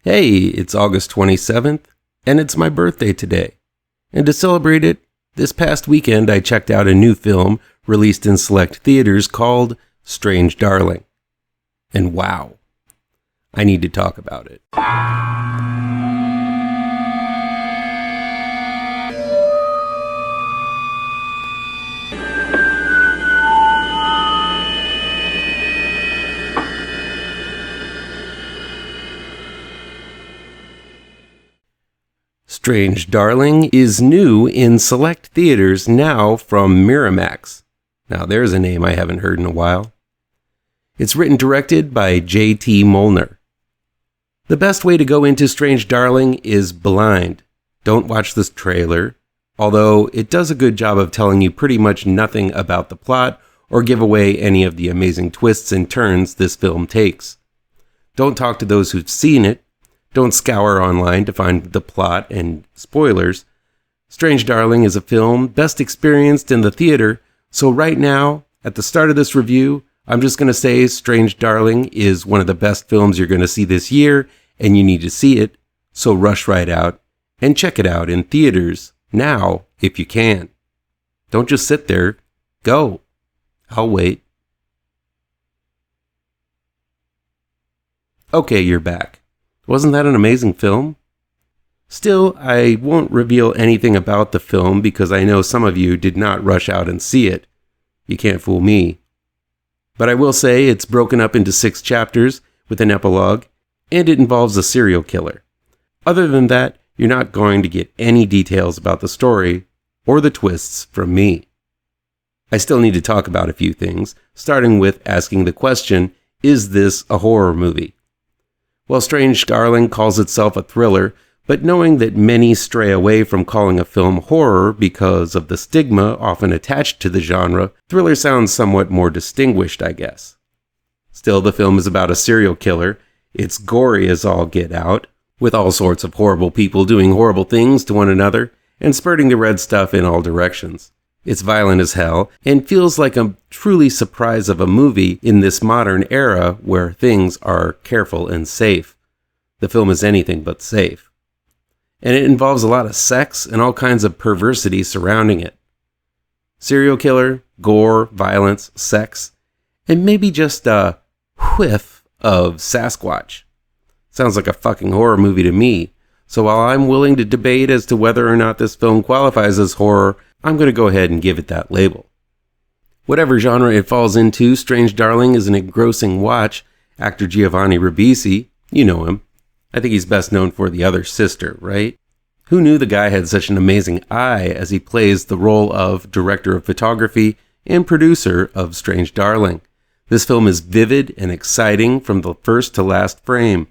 Hey, it's August 27th, and it's my birthday today. And to celebrate it, this past weekend I checked out a new film released in select theaters called Strange Darling. And wow, I need to talk about it. Strange Darling is new in select theaters now from Miramax. Now there's a name I haven't heard in a while. It's written and directed by J.T. Mollner. The best way to go into Strange Darling is blind. Don't watch this trailer, although it does a good job of telling you pretty much nothing about the plot or give away any of the amazing twists and turns this film takes. Don't talk to those who've seen it. Don't scour online to find the plot and spoilers. Strange Darling is a film best experienced in the theater, so right now, at the start of this review, I'm just going to say Strange Darling is one of the best films you're going to see this year, and you need to see it, so rush right out and check it out in theaters now if you can. Don't just sit there. Go. I'll wait. Okay, you're back. Wasn't that an amazing film? Still, I won't reveal anything about the film because I know some of you did not rush out and see it. You can't fool me. But I will say it's broken up into 6 chapters with an epilogue, and it involves a serial killer. Other than that, you're not going to get any details about the story or the twists from me. I still need to talk about a few things, starting with asking the question, is this a horror movie? Well, Strange Darling calls itself a thriller, but knowing that many stray away from calling a film horror because of the stigma often attached to the genre, thriller sounds somewhat more distinguished, I guess. Still, the film is about a serial killer. It's gory as all get out, with all sorts of horrible people doing horrible things to one another and spurting the red stuff in all directions. It's violent as hell and feels like a truly surprise of a movie in this modern era where things are careful and safe. The film is anything but safe. And it involves a lot of sex and all kinds of perversity surrounding it. Serial killer, gore, violence, sex, and maybe just a whiff of Sasquatch. Sounds like a fucking horror movie to me. So while I'm willing to debate as to whether or not this film qualifies as horror, I'm going to go ahead and give it that label. Whatever genre it falls into, Strange Darling is an engrossing watch. Actor Giovanni Ribisi, you know him. I think he's best known for The Other Sister, right? Who knew the guy had such an amazing eye as he plays the role of director of photography and producer of Strange Darling. This film is vivid and exciting from the first to last frame.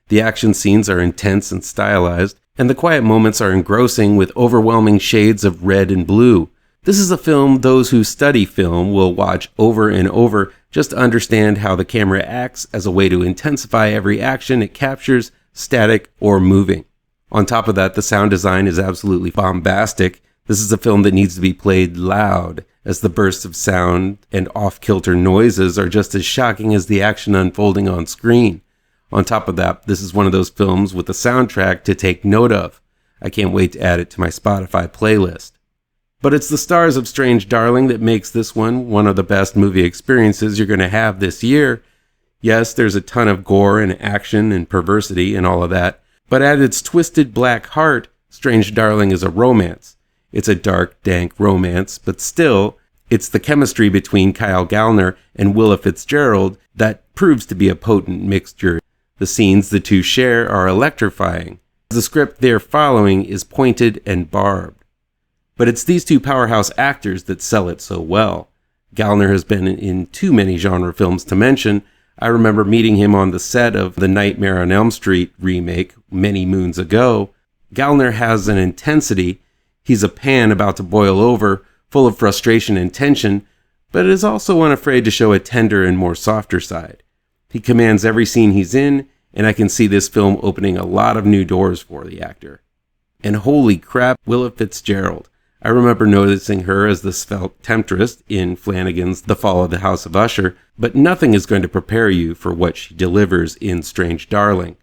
The action scenes are intense and stylized, and the quiet moments are engrossing with overwhelming shades of red and blue. This is a film those who study film will watch over and over just to understand how the camera acts as a way to intensify every action it captures, static or moving. On top of that, the sound design is absolutely bombastic. This is a film that needs to be played loud, as the bursts of sound and off-kilter noises are just as shocking as the action unfolding on screen. On top of that, this is one of those films with a soundtrack to take note of. I can't wait to add it to my Spotify playlist. But it's the stars of Strange Darling that makes this one of the best movie experiences you're going to have this year. Yes, there's a ton of gore and action and perversity and all of that, but at its twisted black heart, Strange Darling is a romance. It's a dark, dank romance, but still, it's the chemistry between Kyle Gallner and Willa Fitzgerald that proves to be a potent mixture. The scenes the two share are electrifying. The script they're following is pointed and barbed. But it's these two powerhouse actors that sell it so well. Gallner has been in too many genre films to mention. I remember meeting him on the set of the Nightmare on Elm Street remake many moons ago. Gallner has an intensity. He's a pan about to boil over, full of frustration and tension, but is also unafraid to show a tender and more softer side. He commands every scene he's in, and I can see this film opening a lot of new doors for the actor. And holy crap, Willa Fitzgerald. I remember noticing her as the svelte temptress in Flanagan's The Fall of the House of Usher, but nothing is going to prepare you for what she delivers in Strange Darling.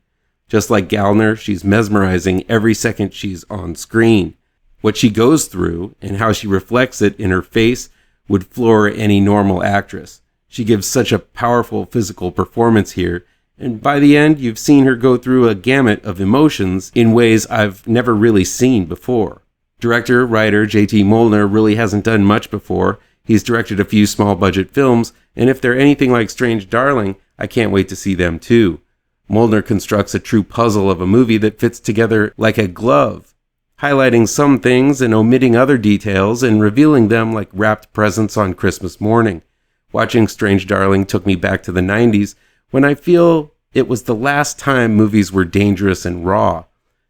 Just like Gallner, she's mesmerizing every second she's on screen. What she goes through and how she reflects it in her face would floor any normal actress. She gives such a powerful physical performance here, and by the end, you've seen her go through a gamut of emotions in ways I've never really seen before. Director, writer J.T. Mollner really hasn't done much before. He's directed a few small-budget films, and if they're anything like Strange Darling, I can't wait to see them too. Mollner constructs a true puzzle of a movie that fits together like a glove, highlighting some things and omitting other details and revealing them like wrapped presents on Christmas morning. Watching Strange Darling took me back to the 90s when I feel it was the last time movies were dangerous and raw.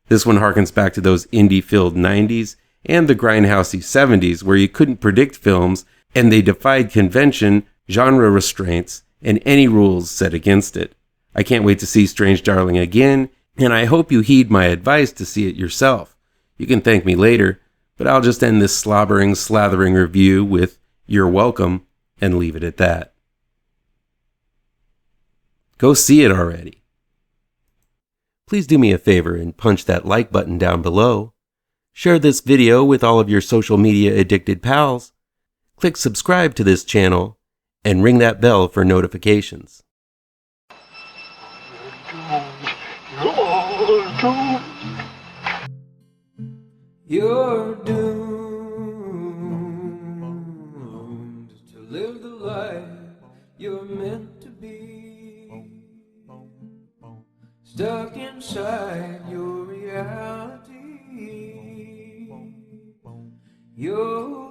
This one harkens back to those indie-filled 90s and the grindhousey 70s where you couldn't predict films and they defied convention, genre restraints, and any rules set against it. I can't wait to see Strange Darling again, and I hope you heed my advice to see it yourself. You can thank me later, but I'll just end this slobbering, slathering review with "You're welcome," and leave it at that. Go see it already. Please do me a favor and punch that like button down below. Share this video with all of your social media addicted pals. Click subscribe to this channel and ring that bell for notifications. You're doomed to live the life you're meant to be, stuck inside your reality. You're